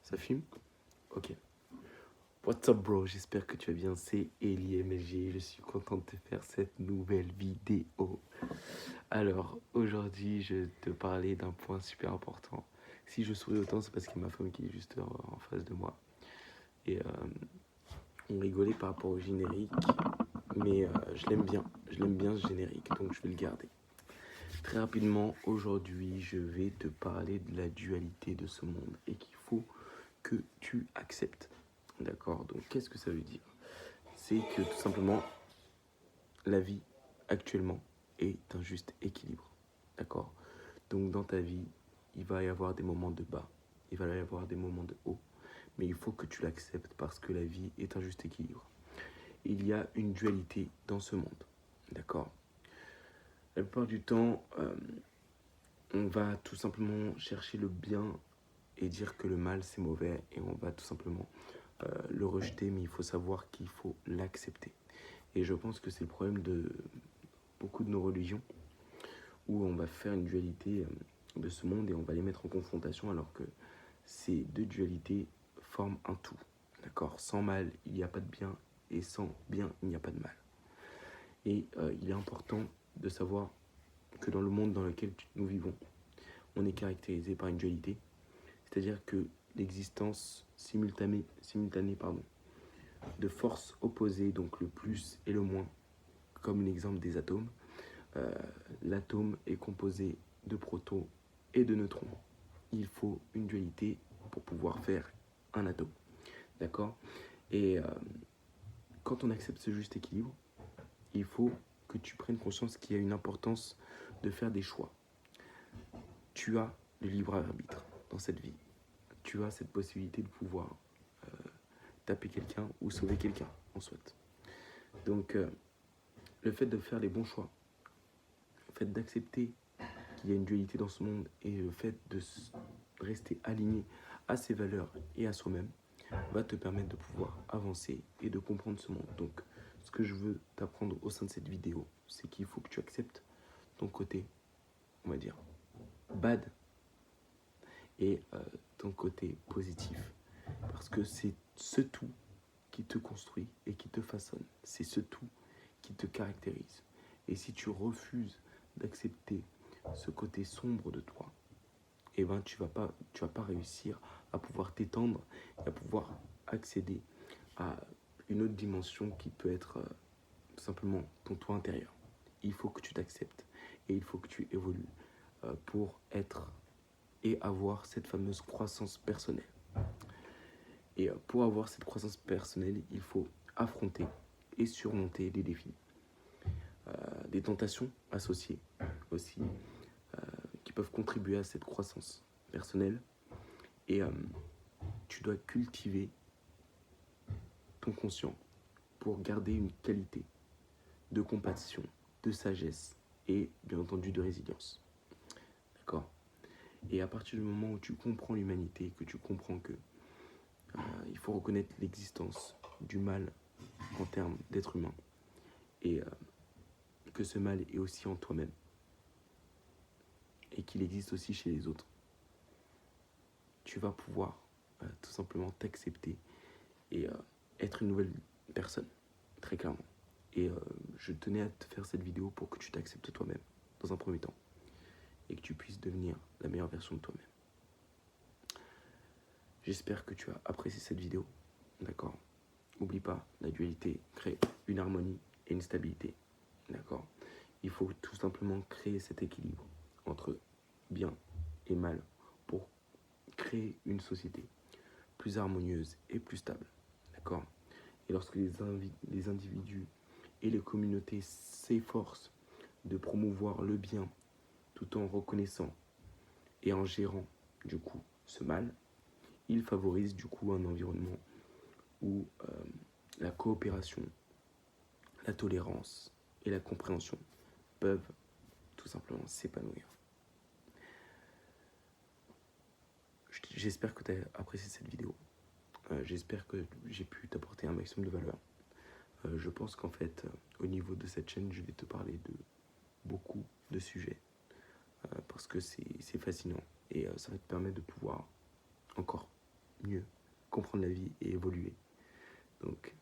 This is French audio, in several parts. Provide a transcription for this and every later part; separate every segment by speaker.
Speaker 1: Ça fume? Ok. What's up bro, j'espère que tu vas bien, c'est Eli MLG, je suis content de te faire cette nouvelle vidéo. Alors, aujourd'hui, je vais te parler d'un point super important. Si je souris autant, c'est parce qu'il y a ma femme qui est juste en face de moi. Et on rigolait par rapport au générique, mais je l'aime bien ce générique, donc je vais le garder. Très rapidement, aujourd'hui, je vais te parler de la dualité de ce monde et qu'il faut que tu acceptes. D'accord? Donc, qu'est-ce que ça veut dire? C'est que tout simplement, la vie actuellement est un juste équilibre. D'accord? Donc, dans ta vie, il va y avoir des moments de bas, il va y avoir des moments de haut, mais il faut que tu l'acceptes parce que la vie est un juste équilibre. Il y a une dualité dans ce monde. D'accord? La plupart du temps, on va tout simplement chercher le bien et dire que le mal c'est mauvais et on va tout simplement le rejeter, mais il faut savoir qu'il faut l'accepter. Et je pense que c'est le problème de beaucoup de nos religions où on va faire une dualité de ce monde et on va les mettre en confrontation alors que ces deux dualités forment un tout. D'accord? Sans mal, il n'y a pas de bien et sans bien, il n'y a pas de mal. Et il est important de savoir que dans le monde dans lequel nous vivons, on est caractérisé par une dualité, c'est-à-dire que l'existence simultanée de forces opposées, donc le plus et le moins, comme l'exemple des atomes. L'atome est composé de protons et de neutrons. Il faut une dualité pour pouvoir faire un atome. D'accord? Et quand on accepte ce juste équilibre, il faut que tu prennes conscience qu'il y a une importance de faire des choix. Tu as le libre arbitre dans cette vie. Tu as cette possibilité de pouvoir taper quelqu'un ou sauver quelqu'un en soit. Donc, le fait de faire les bons choix, le fait d'accepter qu'il y a une dualité dans ce monde et le fait de rester aligné à ses valeurs et à soi-même va te permettre de pouvoir avancer et de comprendre ce monde. Donc, ce que je veux t'apprendre au sein de cette vidéo, c'est qu'il faut que tu acceptes ton côté, on va dire, bad et ton côté positif. Parce que c'est ce tout qui te construit et qui te façonne. C'est ce tout qui te caractérise. Et si tu refuses d'accepter ce côté sombre de toi, eh ben, tu vas pas réussir à pouvoir t'étendre et à pouvoir accéder à une autre dimension qui peut être tout simplement ton toi intérieur. Il faut que tu t'acceptes et il faut que tu évolues pour être et avoir cette fameuse croissance personnelle. Et pour avoir cette croissance personnelle, il faut affronter et surmonter des défis, des tentations associées aussi, qui peuvent contribuer à cette croissance personnelle. Et tu dois cultiver ton conscient pour garder une qualité de compassion, de sagesse et bien entendu de résilience. D'accord? Et à partir du moment où tu comprends l'humanité, que tu comprends que il faut reconnaître l'existence du mal en termes d'être humain et que ce mal est aussi en toi-même et qu'il existe aussi chez les autres, tu vas pouvoir tout simplement t'accepter et être une nouvelle personne, très clairement. Et je tenais à te faire cette vidéo pour que tu t'acceptes toi-même dans un premier temps et que tu puisses devenir la meilleure version de toi-même. J'espère que tu as apprécié cette vidéo, d'accord? N'oublie pas, la dualité crée une harmonie et une stabilité, d'accord? Il faut tout simplement créer cet équilibre entre bien et mal pour créer une société plus harmonieuse et plus stable, d'accord? Et lorsque les individus et les communautés s'efforcent de promouvoir le bien tout en reconnaissant et en gérant du coup ce mal, ils favorisent du coup un environnement où la coopération, la tolérance et la compréhension peuvent tout simplement s'épanouir. J'espère que tu as apprécié cette vidéo. J'espère que j'ai pu t'apporter un maximum de valeur. Je pense qu'en fait, au niveau de cette chaîne, je vais te parler de beaucoup de sujets parce que c'est fascinant et ça va te permettre de pouvoir encore mieux comprendre la vie et évoluer. Donc,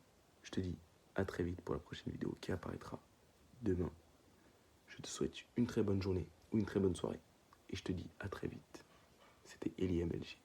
Speaker 1: je te dis à très vite pour la prochaine vidéo qui apparaîtra demain. Je te souhaite une très bonne journée ou une très bonne soirée. Et je te dis à très vite. C'était Eli MLJ.